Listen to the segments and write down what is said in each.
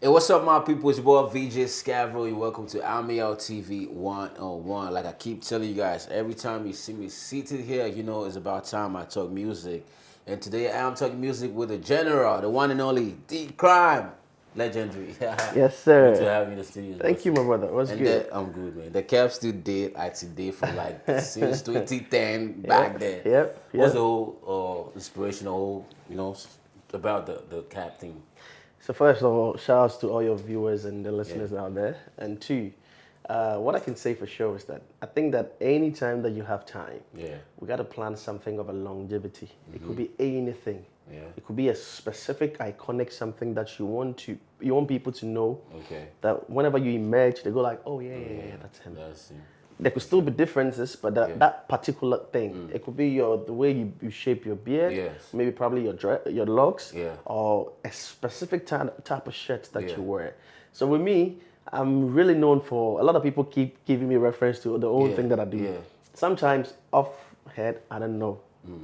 Hey, what's up, my people? It's your boy VJ Scavro. Welcome to Ameyaw TV 101. Like I keep telling you guys, every time you see me seated here, you know it's about time I talk music. And today I am talking music with the general, the one and only Cryme. Legendary. Yes, Good to sir. have you in the studio. Thank you, my brother. What's And good? I'm good, man. The Cavs still did today for like since 2010 back Yep, then. yep, What's the yep. whole inspirational, about the Cap thing? So first of all, shout outs to all your viewers and the Yeah. listeners out there. And two, what I can say for sure is that I think that any time that you have time, Yeah. we got to plan something of a longevity. It could be anything. Yeah. It could be a specific, iconic something that you want people to know. Okay. That whenever you emerge, they go like, oh yeah, that's him. That's it. There could still be differences, but that particular thing, it could be the way you shape your beard, Yes. maybe probably your locks, Yeah. or a specific type of shirt that Yeah. you wear. So with me, I'm really known for, a lot of people keep giving me reference to the own Yeah, thing that I do. yeah. Sometimes off head, I don't know,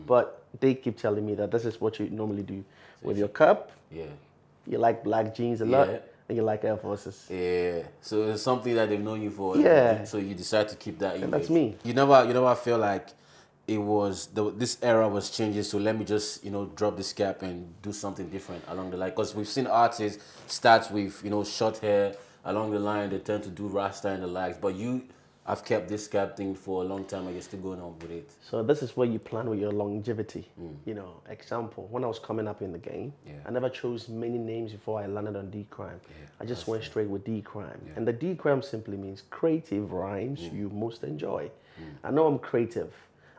but they keep telling me that this is what you normally do. With your cup, Yeah. you like black jeans a lot, Yeah. and you like Air Forces. Yeah. So it's something that they've known you for. Yeah. So you decide to keep that image. that's me. You never feel like it was this era was changing. So let me just drop this cap and do something different along the line. Because we've seen artists start with short hair along the line. They tend to do rasta and the likes. But I've kept this cap thing for a long time and you're still going on with it. So this is where you plan with your longevity. Example, when I was coming up in the game, Yeah. I never chose many names before I landed on Cryme. I just went straight with Cryme. Yeah. And the Cryme simply means creative rhymes you most enjoy. I know I'm creative.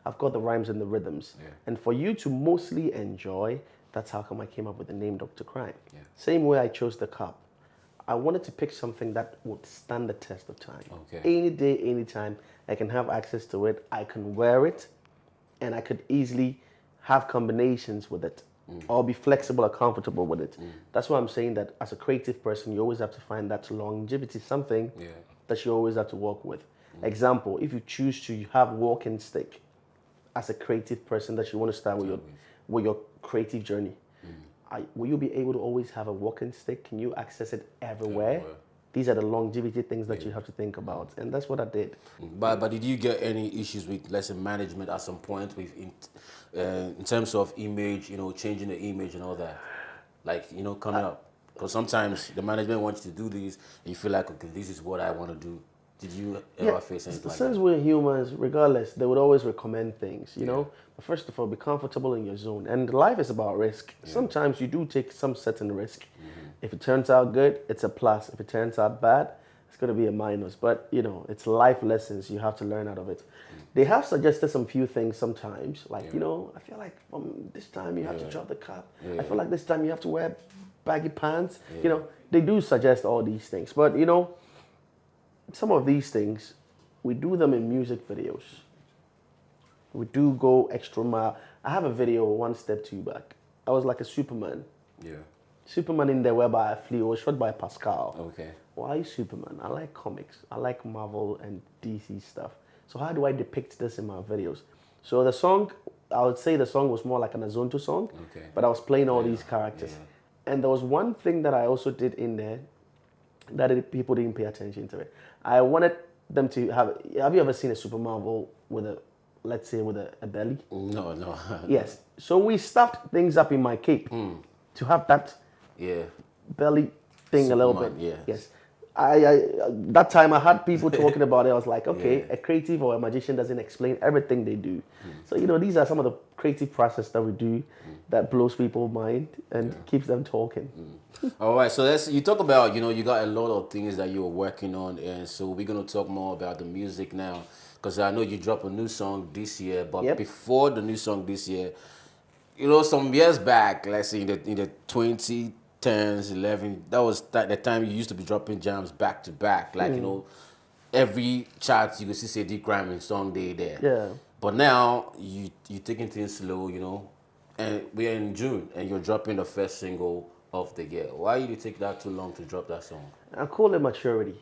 I've got the rhymes and the rhythms. Yeah. And for you to mostly enjoy, that's how come I came up with the name Dr. Cryme. Yeah. Same way I chose the cup. I wanted to pick something that would stand the test of time. Okay. Any day, anytime, I can have access to it. I can wear it, and I could easily have combinations with it, or be flexible or comfortable with it. That's why I'm saying that as a creative person, you always have to find that longevity, something Yeah. that you always have to work with. Example, if you choose to have walking stick as a creative person that you want to start with your creative journey, will you be able to always have a walking stick? Can you access it everywhere? Everywhere. These are the longevity things that you have to think about, and that's what I did. But did you get any issues with, let's say, management at some point with in terms of image, changing the image and all that, like coming up? Because sometimes the management wants you to do this, and you feel like, okay, this is what I want to do. Did you ever face anything like Since that? we're humans, regardless, they would always recommend things, you know. But first of all, be comfortable in your zone. And life is about risk. Sometimes you do take some certain risk. If it turns out good, it's a plus. If it turns out bad, it's going to be a minus. But, it's life lessons you have to learn out of it. They have suggested some few things sometimes. Like, I feel like from this time you have to drop the cap. I feel like this time you have to wear baggy pants. They do suggest all these things. But, some of these things, we do them in music videos. We do go extra mile. I have a video one step two back. I was like a Superman. Yeah. Superman in there whereby I flew. It was shot by Pascal. Okay. Why Superman? I like comics. I like Marvel and DC stuff. So how do I depict this in my videos? So the song, I would say the song was more like an Azonto song. Okay. But I was playing all these characters. And there was one thing that I also did in there that people didn't pay attention to it. I wanted them to have you ever seen a Super Marvel with let's say with a belly? No, no. Yes. So we stuffed things up in my cape to have that Yeah. belly thing a little bit. Superman, yeah. Yes. I that time I had people talking about it. I was like, okay, a creative or a magician doesn't explain everything they do. So these are some of the creative process that we do that blows people's mind and keeps them talking. All right, so you talk about, you got a lot of things that you're working on, and so we're going to talk more about the music now, because I know you dropped a new song this year, but before the new song this year, some years back, let's say in the 2010s, 11, that was the time you used to be dropping jams back to back, like, every chart you could see say Cryme and song day there. Yeah. But now you're taking things slow, and we're in June, and you're dropping the first single of the year. Why did it take that too long to drop that song? I call it maturity.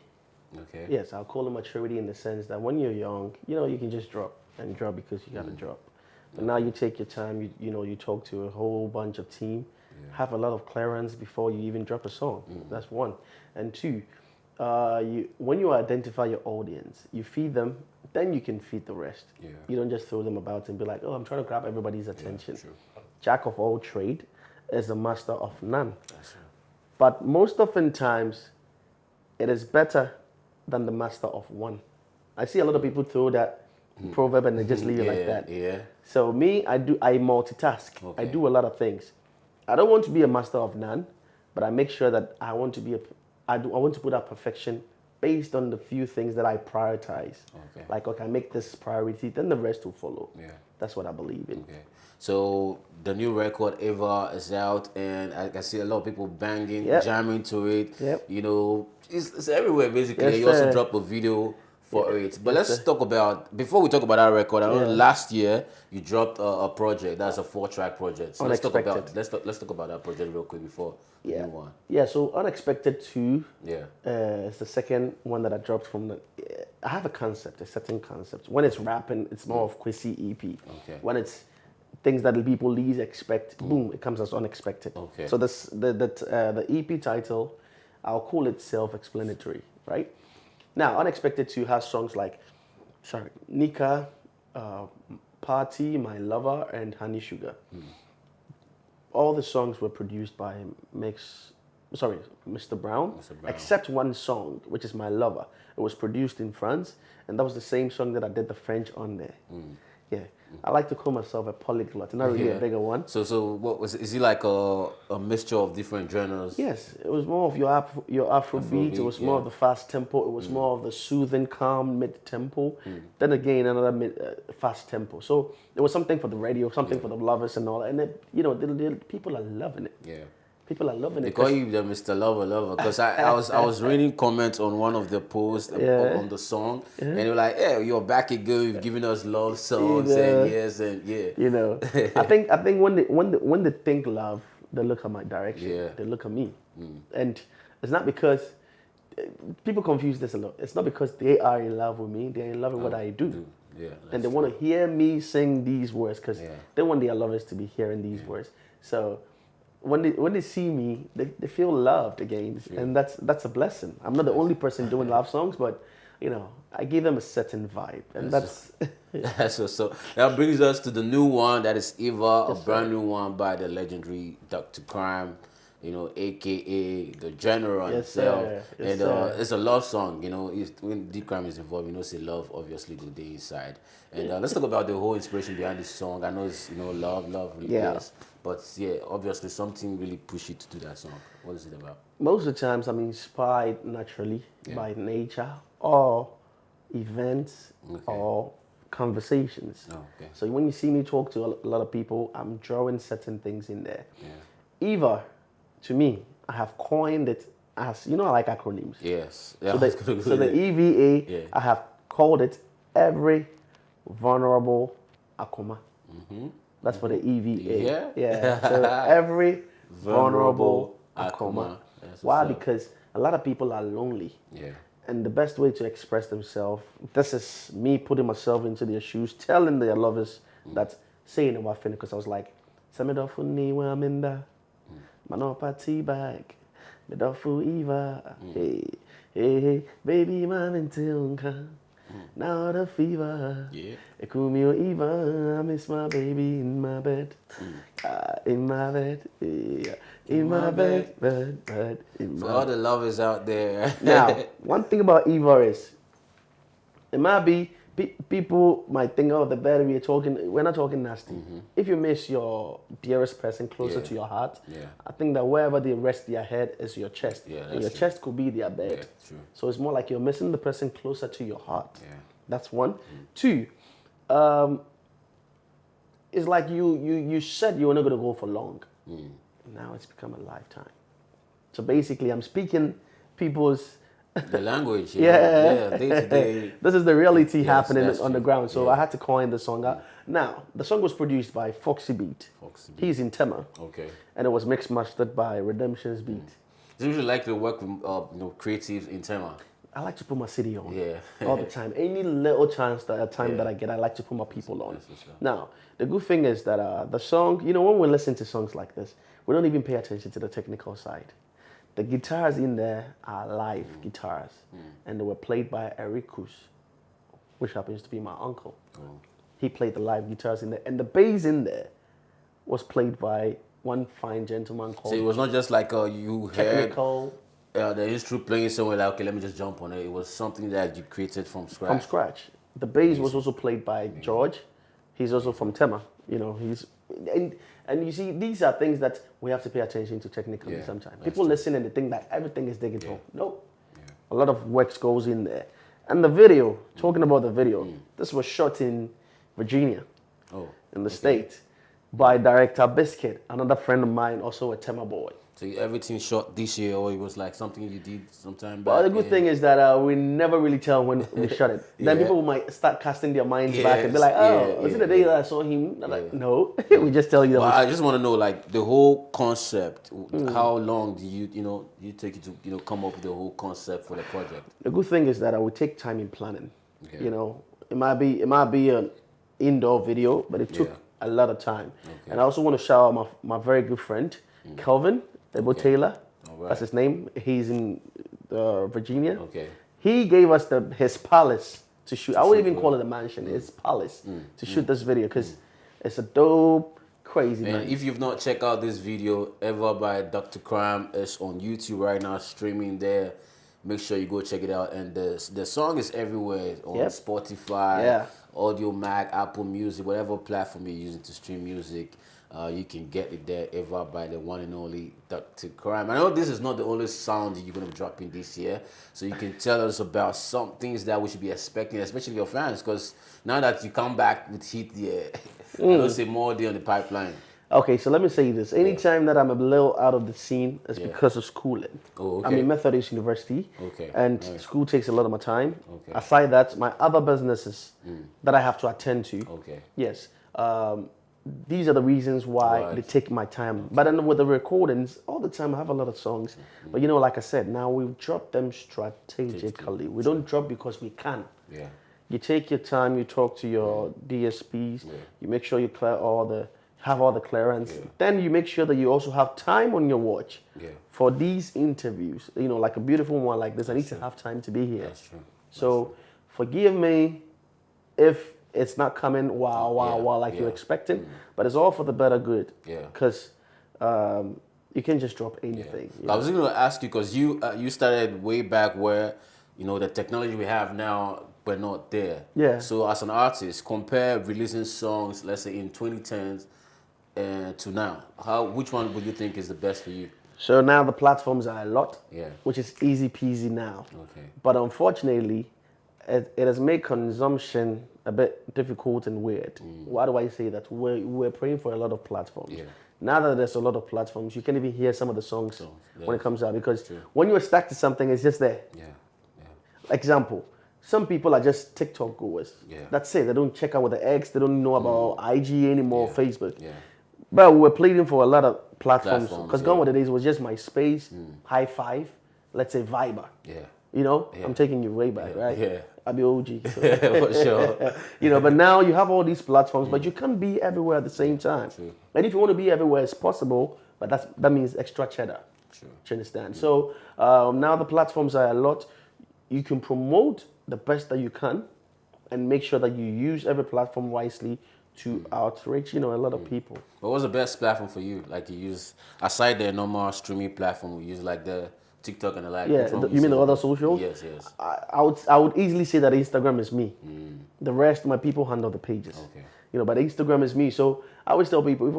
Okay. Yes, I'll call it maturity in the sense that when you're young, you can just drop because you got to drop. But now you take your time, you talk to a whole bunch of team Have a lot of clearance before you even drop a song. That's one. And two, when you identify your audience, you feed them, then you can feed the rest. Yeah. You don't just throw them about and be like, oh, I'm trying to grab everybody's attention. True. Jack of all trade is the master of none. That's true. But most oftentimes, it is better than the master of one. I see a lot of people throw that proverb and they just leave it like that. Yeah. So me, I multitask. Okay. I do a lot of things. I don't want to be a master of none, but I make sure that I want to put out perfection based on the few things that I prioritize. Okay. Like, okay, I make this priority, then the rest will follow. Yeah. That's what I believe in. Okay. So the new record Eva is out, and I see a lot of people banging, jamming to it. Yep. You know, it's everywhere basically. Yes, You also sir. drop a video for it. But let's talk about, before we talk about that record, I know last year you dropped a project. That's a 4-track project. So let's talk about that project real quick before the new one. Yeah, so Unexpected 2 Yeah. is the second one that I dropped from the... I have a certain concept. When it's rapping, it's more of Quissy EP. Okay. When it's things that the people least expect, boom, it comes as Unexpected. Okay. So the EP title, I'll call it self-explanatory, right? Now, Unexpected 2 has songs like, Nika, Party, My Lover, and Honey Sugar. All the songs were produced by Mr. Brown, except one song, which is My Lover. It was produced in France, and that was the same song that I did the French on there. Yeah, I like to call myself a polyglot, not really a bigger one. So what was it? Is it like a mixture of different genres? Yes, it was more of your Afrobeat. It was more of the fast tempo. It was more of the soothing, calm mid tempo. Then again, another fast tempo. So it was something for the radio, something for the lovers and all that. And the people are loving it. Yeah. People are loving it. They call you the Mr. Lover, because I was reading comments on one of the posts on the song, and they were like, "Yeah, you're back again. You've given us love songs and yes and yeah." You know, I think when they think love, they look at my direction. Yeah. They look at me, and it's not because people confuse this a lot. It's not because they are in love with me. They're in love with what I do. Yeah. And they want to hear me sing these words because they want their lovers to be hearing these words. So when they see me, they feel loved again, and that's a blessing. I'm not the only person doing love songs, but I give them a certain vibe, and that's so that brings us to the new one, that is Eva, a brand new one by the legendary Dr. Cryme, aka the general himself. And it's a love song, when D Cryme is involved, say love obviously go there inside. And let's talk about the whole inspiration behind this song. I know it's love, yes. But yeah, obviously something really pushed you to do that song. What is it about? Most of the times I'm inspired naturally by nature or events or conversations. Oh, okay. So when you see me talk to a lot of people, I'm drawing certain things in there. Eva, to me, I have coined it as, I like acronyms. Yes. So the EVA, I have called it Every Vulnerable Akoma. That's for the EVA. Yeah. So every vulnerable Akoma. Why? Because a lot of people are lonely. Yeah. And the best way to express themselves, this is me putting myself into their shoes, telling their lovers that saying about fin, because I was like, Samidofuni wa minda, Manopati bag, Midofu Eva, hey, baby mom until now the fever. Yeah. Ekumio Eva, I miss my baby in my bed. In my bed. Yeah. In my bed. For all the lovers out there. Now, one thing about Eva is, it might be, people might think, oh, the better we're not talking nasty. If you miss your dearest person closer to your heart, I think that wherever they rest their head is your chest. And your chest could be their bed. Yeah, true. So it's more like you're missing the person closer to your heart. Yeah. That's one. Two, it's like you said you were not going to go for long. Now it's become a lifetime. So basically, I'm speaking people's... The language, day to day. This is the reality happening on the true. ground. So I had to coin the song out. Now, the song was produced by Foxy Beat. He's in Tema. Okay. And it was mixed mastered by Redemption's Beat. Do you usually like to work with creatives in Tema? I like to put my city on. Yeah. All the time. Any little chance that that I get, I like to put my people on. Now, the good thing is that the song, when we listen to songs like this, we don't even pay attention to the technical side. The guitars in there are live guitars, and they were played by Erikus, which happens to be my uncle. Oh. He played the live guitars in there, and the bass in there was played by one fine gentleman called. So it was not just like you technical. The instrument playing somewhere like, okay, let me just jump on it. It was something that you created from scratch. From scratch. The bass was also played by George. He's also from Tema. He's and you see, these are things that we have to pay attention to technically sometimes. People listen and they think that everything is digital. No. A lot of work goes in there. And the video, talking about the video, this was shot in Virginia, in the States, by director Biscuit, another friend of mine, also a Tema boy. So everything shot this year, or it was like something you did sometime back? Well, the good thing is that we never really tell when we shot it. Then people might start casting their minds back and be like, was it the day that I saw him? I'm like, no, we just tell you that. I just want to know, like, the whole concept. How long do you take it to come up with the whole concept for the project? The good thing is that I would take time in planning. Okay. It might be an indoor video, but it took a lot of time. Okay. And I also want to shout out my very good friend, Kelvin Ebo Taylor. Right. That's his name. He's in Virginia. Okay. He gave us his palace to shoot. I wouldn't even call it a mansion. His palace to shoot this video because it's a dope, crazy man. If you've not checked out this video ever by Dr. Cryme, it's on YouTube right now, streaming there. Make sure you go check it out. And the song is everywhere on Spotify, Audio Mac, Apple Music, whatever platform you're using to stream music. You can get it there ever by the one and only Dr. Cryme. I know this is not the only sound you're going to be dropping this year, so you can tell us about some things that we should be expecting, especially your fans, because now that you come back with heat, I don't say more day on the pipeline. Okay, so let me say this. Anytime that I'm a little out of the scene, it's because of schooling. Oh, okay. I'm in Methodist University, and school takes a lot of my time. Okay. Aside that, my other businesses that I have to attend to. Okay. Yes. These are the reasons why they take my time. Okay. But then with the recordings, all the time I have a lot of songs. But like I said, now we drop them strategically. We don't drop because we can. Yeah. You take your time, you talk to your DSPs, you make sure you have all the clearance. Yeah. Then you make sure that you also have time on your watch for these interviews. Like a beautiful one like this, I need to have time to be here. That's true. So forgive me if it's not coming like you're expecting, but it's all for the better good. Yeah. Because you can't just drop anything. Yeah. I was going to ask you because you started way back where the technology we have now, but not there. Yeah. So as an artist, compare releasing songs, let's say in 2010s, to now. Which one would you think is the best for you? So now the platforms are a lot, which is easy peasy now. Okay. But unfortunately, it has made consumption a bit difficult and weird. Why do I say that? We're praying for a lot of platforms. Yeah. Now that there's a lot of platforms, you can't even hear some of the songs when it comes out because when you're stuck to something, it's just there. Yeah. Example, some people are just TikTok goers. Yeah. That's it. They don't check out with the X. They don't know about IG anymore, Facebook. Yeah. But we're pleading for a lot of platforms because gone with the days was just MySpace, High Five, let's say Viber. Yeah. I'm taking you way back, right? Yeah. I'll be OG. So. For sure. But now you have all these platforms, but you can't be everywhere at the same time. True. And if you want to be everywhere, it's possible, but that means extra cheddar. True. Do you understand? So now the platforms are a lot. You can promote the best that you can and make sure that you use every platform wisely to outreach, a lot of people. What was the best platform for you? Like you use, aside the normal streaming platform, we use like the TikTok and the like. Yeah, you mean the other socials? Yes, yes. I would easily say that Instagram is me. The rest, my people handle the pages. Okay. But Instagram is me. So I always tell people, if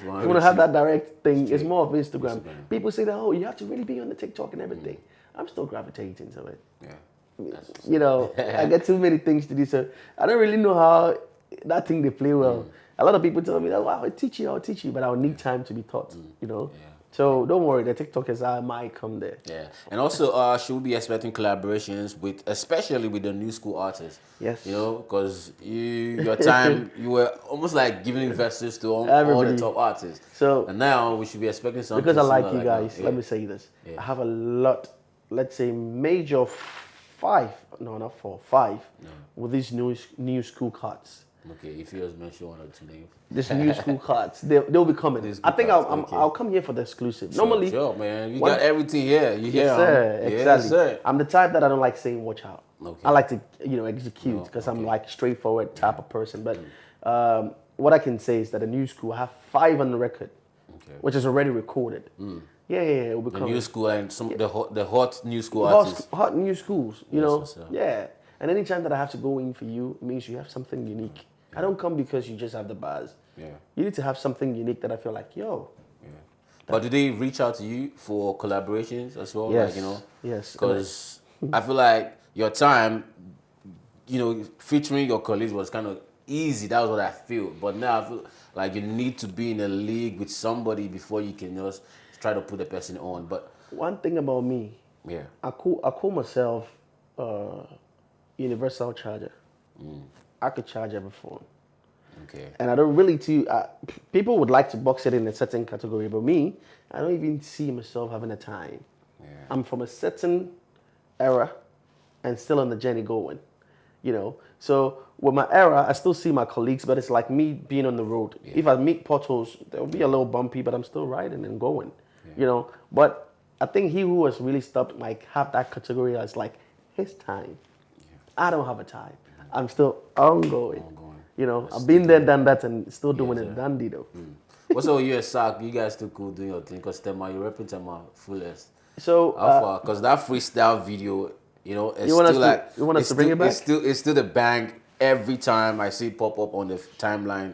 you want to have that direct thing, it's more of Instagram. People say that, you have to really be on the TikTok and everything. I'm still gravitating to it. Yeah. I get too many things to do, so I don't really know how that thing they play well. A lot of people tell me that, wow, I'll teach you, but I'll need time to be taught, Yeah. So don't worry, the TikTokers might come there. Yeah, and also should we be expecting collaborations especially with the new school artists? Yes. Because your time, you were almost like giving verses to all the top artists. So and now we should be expecting something. Because I like you guys, let me say this. Yeah. I have a lot, let's say major 5, no, not 4, 5, with these new school cards. Okay, if you just mention 1 or 2 names. This new school cards, they'll be coming. I think I'll come here for the exclusive. Sure, Normally, sure, man. You got everything here. You hear? yes, sir, exactly. Yes, sir. I'm the type that I don't like saying watch out. Okay. I like to execute because I'm like straightforward type of person. But what I can say is that the new school I have 5 on the record, which is already recorded. Yeah, it will be coming. The new school and the hot new school artists. Hot new schools, you know. Yeah. And anytime that I have to go in for you, it means you have something unique. I don't come because you just have the bars. Yeah. You need to have something unique that I feel like, yo. Yeah. But do they reach out to you for collaborations as well? Yes. Like, you know? Yes. Because I feel like your time, you know, featuring your colleagues was kind of easy. That was what I feel. But now I feel like you need to be in a league with somebody before you can just try to put the person on. But one thing about me, I call myself universal charger. I could charge every phone. Okay. And I don't really people would like to box it in a certain category, but me, I don't even see myself having a time. Yeah. I'm from a certain era and still on the journey going, you know. So with my era, I still see my colleagues, but it's like me being on the road. Yeah. If I meet potholes, there'll be a little bumpy, but I'm still riding and going, you know. But I think he who has really stopped, like, have that category as like his time. Yeah. I don't have a time. I'm still ongoing. You know, I've been there, done that, and still doing it dandy though. What's up with you and Sack? You guys still cool doing your thing? Because Tema, you're repping Tema fullest. So, because that freestyle video, you know, it's still like... You want us to bring it back? It's still the bang every time I see it pop up on the timeline.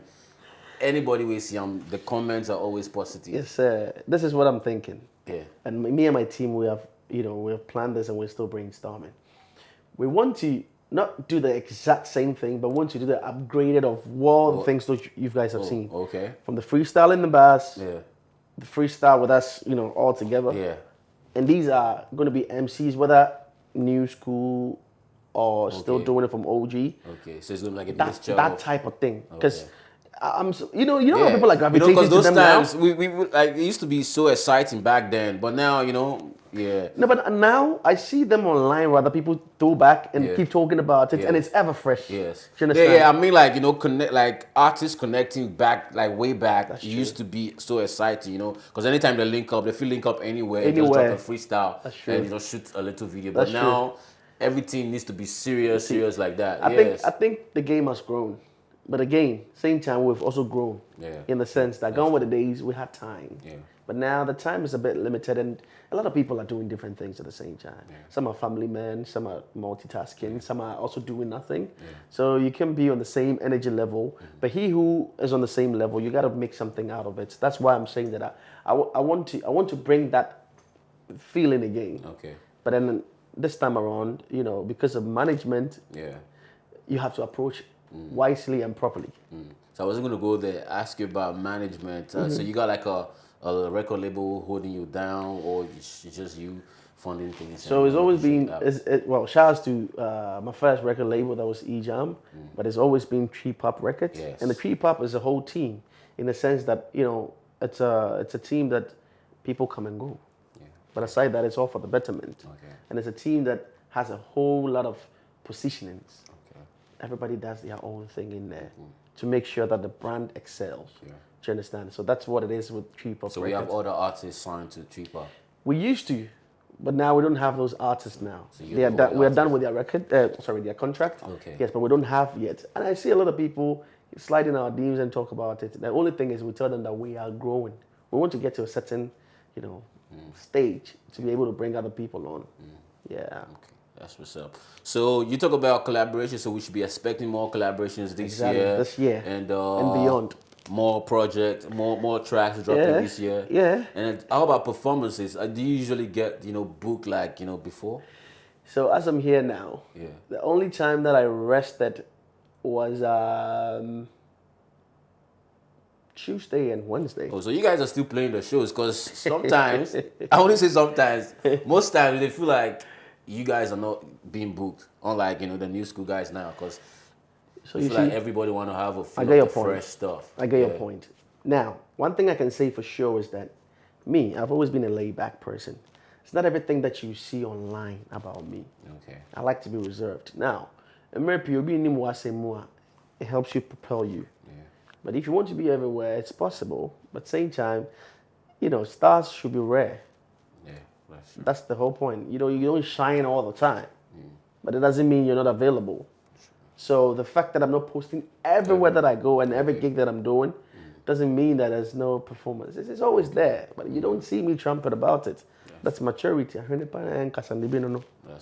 Anybody we see them, the comments are always positive. Yes, sir. This is what I'm thinking. Yeah. And me and my team, we have planned this and we're still brainstorming. We want to not do the exact same thing, but want to do the upgraded of all the things that you guys have seen. Okay. From the freestyle in the bars, the freestyle with us, you know, all together. Yeah. And these are going to be MCs, whether new school or still doing it from OG. Okay, so it's going to be like a mixture that type of thing. Because I'm, you know how people are gravitating to those them times now? we like, it used to be so exciting back then, but now, you know, No, but now I see them online where other people throw back and keep talking about it, and it's ever fresh. Yes. Do you understand? Yeah, I mean, like, you know, like artists connecting back, like way back, it used to be so exciting, you know, because anytime they link up, if you link up anywhere, just drop a freestyle and, you know, shoot a little video. But now everything needs to be serious like that. I think the game has grown. But again, same time, we've also grown in the sense that gone were the days we had time. Yeah. But now the time is a bit limited, and a lot of people are doing different things at the same time. Yeah. Some are family men, some are multitasking, some are also doing nothing. Yeah. So you can be on the same energy level, but he who is on the same level, you got to make something out of it. That's why I'm saying that I want to bring that feeling again. Okay. But then this time around, you know, because of management, you have to approach wisely and properly. So I wasn't going to go there, ask you about management. So you got like a record label holding you down, or it's just you funding things? So it's always been, well, shout outs to my first record label, that was E-Jam, but it's always been Tree Pop Records. Yes. And the Tree Pop is a whole team in the sense that, you know, it's a team that people come and go. Yeah. But aside that, it's all for the betterment. Okay. And it's a team that has a whole lot of positionings. Everybody does their own thing in there to make sure that the brand excels. Yeah. Do you understand? So that's what it is with Tree Pop. So we have other artists signed to Tree Pop. We used to, but now we don't have those artists now. So we are done with their record. Their contract. Okay. Yes, but we don't have yet. And I see a lot of people slide in our DMs and talk about it. The only thing is we tell them that we are growing. We want to get to a certain, you know, stage to be able to bring other people on. Yeah. Okay. That's what's up. So you talk about collaborations, so we should be expecting more collaborations this year. And beyond. More projects, more tracks dropping this year. Yeah. And how about performances? Do you usually get, you know, booked like, you know, before? So as I'm here now, the only time that I rested was Tuesday and Wednesday. Oh, so you guys are still playing the shows? Because sometimes, I only say sometimes, most times they feel like you guys are not being booked, unlike, you know, the new school guys now, because I feel like everybody want to have a feel of the fresh stuff. I get your point. Now, one thing I can say for sure is that I've always been a laid-back person. it's not everything that you see online about me. Okay. I like to be reserved. Now, it helps you propel you. Yeah. But if you want to be everywhere, it's possible. But same time, stars should be rare. Yeah. That's the whole point. You don't shine all the time. But it doesn't mean you're not available. So the fact that I'm not posting everywhere that I go and every gig that I'm doing doesn't mean that there's no performance. It's always there, but you don't see me trumpet about it. That's maturity. That's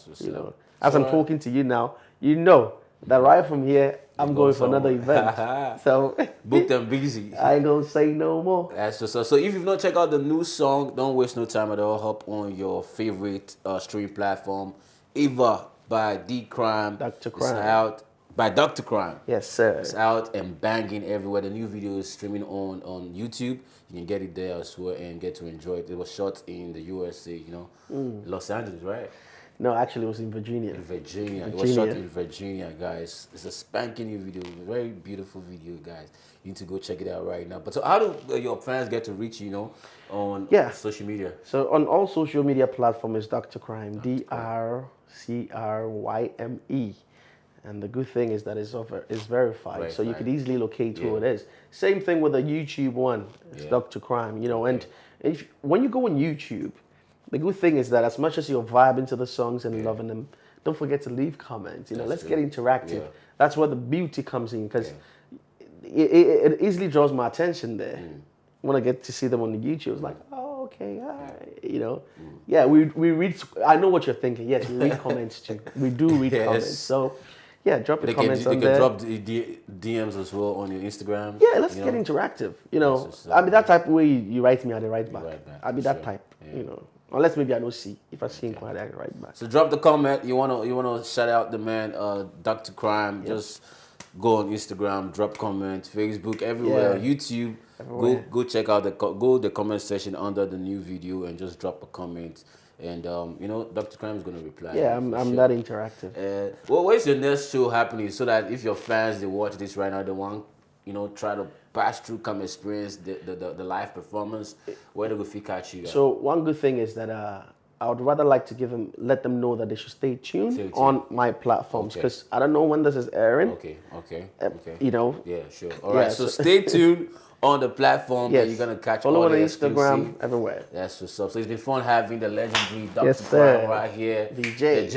what's up. As I'm talking to you now, you know that right from here, I'm going for another event. So booked and busy. I ain't gonna say no more. That's what's up. So if you've not checked out the new song, don't waste no time at all. Hop on your favorite stream platform, Eva by Cryme. Dr. It's Cryme. out by Dr. Cryme. Yes, sir. It's out and banging everywhere. The new video is streaming on YouTube. You can get it there as well and get to enjoy it. It was shot in the USA, Los Angeles, right? No, actually, it was in Virginia. In Virginia. It was shot in Virginia, guys. It's a spanking new video. Very beautiful video, guys. You need to go check it out right now. But so how do your fans get to reach you, on social media? So on all social media platforms, Dr. Cryme, DrCryme. And the good thing is that it's verified, so you could easily locate who it is. Same thing with the YouTube one. It's Dr. Cryme, and when you go on YouTube, the good thing is that as much as you're vibing to the songs and loving them, don't forget to leave comments. Let's get interactive. That's where the beauty comes in, because it easily draws my attention there. When I get to see them on the YouTube, it's like, oh, okay, hi. Yeah, we read. I know what you're thinking. Yes, we read comments too. We do read comments. So, yeah, drop your comments on there. You can drop DMs as well on your Instagram. Yeah, let's get interactive. I mean, that type of way you write me, I write back. I'll be that type. Unless maybe I don't see. If I see inquiry, I can write back. So drop the comment. You wanna shout out the man, Dr. Cryme. Just go on Instagram, drop comment, Facebook, everywhere, YouTube. Everywhere. Go check out the comment section under the new video and just drop a comment. And Dr. Cryme is gonna reply. Yeah, I'm that interactive. Where's your next show happening? So that if your fans they watch this right now, they want try to pass through, come experience the live performance, where they go catch you guys? So one good thing is that I would rather like to let them know that they should stay tuned on my platforms, because I don't know when this is airing. Okay. Yeah, sure. All right, so stay tuned on the platform that you're gonna catch all the Instagram, everywhere. That's what's up. So it's been fun having the legendary Dr. Yes, Cryme right here. DJ.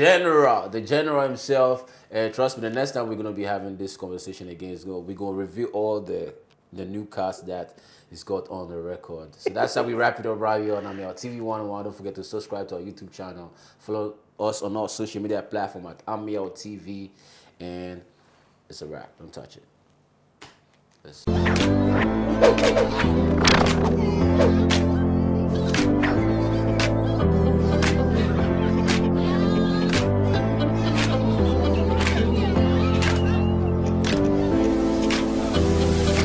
The general himself. And trust me, the next time we're gonna be having this conversation again, we're gonna review all the new cast that he's got on the record. So that's how we wrap it up right here on Ameyaw TV 101. Don't forget to subscribe to our YouTube channel. Follow us on our social media platform at Ameyaw TV. And it's a wrap. Don't touch it. Let's